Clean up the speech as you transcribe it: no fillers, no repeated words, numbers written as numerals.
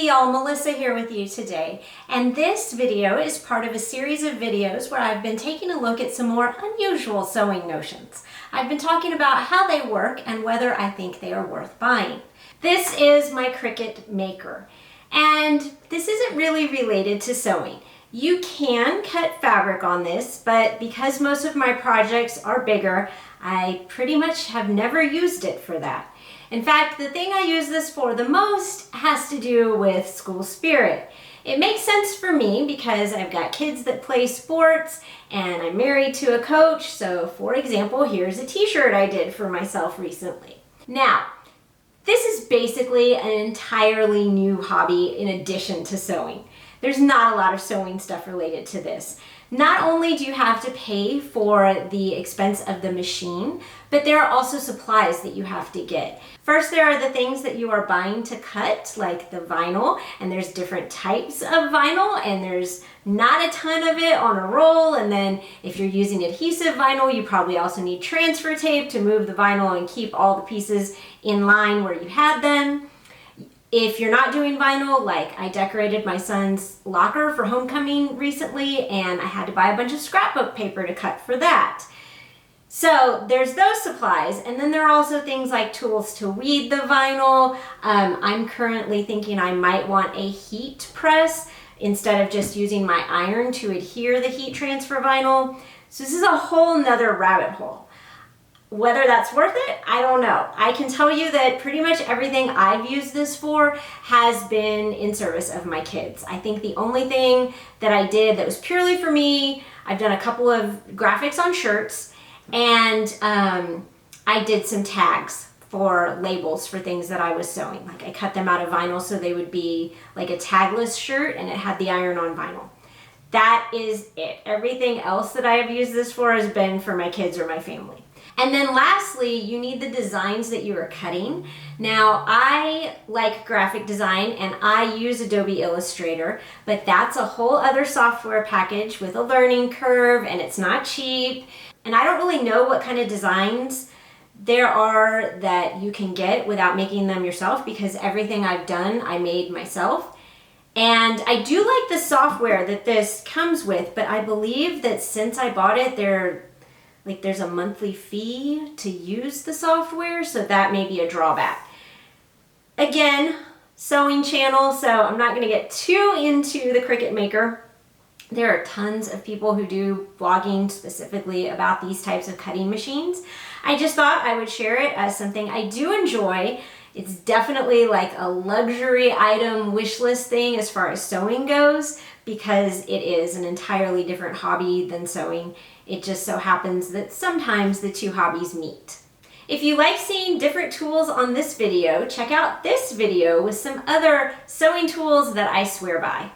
y'all, Melissa here with you today, and this video is part of a series of videos where I've been taking a look at some more unusual sewing notions. I've been talking about how they work and whether I think they are worth buying. This is my Cricut Maker, and this isn't really related to sewing. You can cut fabric on this, but because most of my projects are bigger, I pretty much have never used it for that. In fact, the thing I use this for the most has to do with school spirit. It makes sense for me because I've got kids that play sports and I'm married to a coach. So for example, here's a t-shirt I did for myself recently. Now, this is basically an entirely new hobby in addition to sewing. There's not a lot of sewing stuff related to this. Not only do you have to pay for the expense of the machine, but there are also supplies that you have to get. First, there are the things that you are buying to cut, like the vinyl, and there's different types of vinyl, and there's not a ton of it on a roll. And then if you're using adhesive vinyl, you probably also need transfer tape to move the vinyl and keep all the pieces in line where you had them. If you're not doing vinyl, like I decorated my son's locker for homecoming recently and I had to buy a bunch of scrapbook paper to cut for that. So there's those supplies, and then there are also things like tools to weed the vinyl. I'm currently thinking I might want a heat press instead of just using my iron to adhere the heat transfer vinyl. So this is a whole nother rabbit hole. Whether that's worth it, I don't know. I can tell you that pretty much everything I've used this for has been in service of my kids. I think the only thing that I did that was purely for me, I've done a couple of graphics on shirts, and I did some tags for labels for things that I was sewing. Like I cut them out of vinyl so they would be like a tagless shirt and it had the iron-on vinyl. That is it. Everything else that I have used this for has been for my kids or my family. And then lastly, you need the designs that you are cutting. Now, I like graphic design and I use Adobe Illustrator, but that's a whole other software package with a learning curve, and it's not cheap. And I don't really know what kind of designs there are that you can get without making them yourself, because everything I've done, I made myself. And I do like the software that this comes with, but I believe that since I bought it, there's a monthly fee to use the software, so that may be a drawback. Again, sewing channel, so I'm not gonna get too into the Cricut Maker. There are tons of people who do blogging specifically about these types of cutting machines. I just thought I would share it as something I do enjoy. It's definitely like a luxury item wish list thing as far as sewing goes, because it is an entirely different hobby than sewing. It just so happens that sometimes the two hobbies meet. If you like seeing different tools on this video, check out this video with some other sewing tools that I swear by.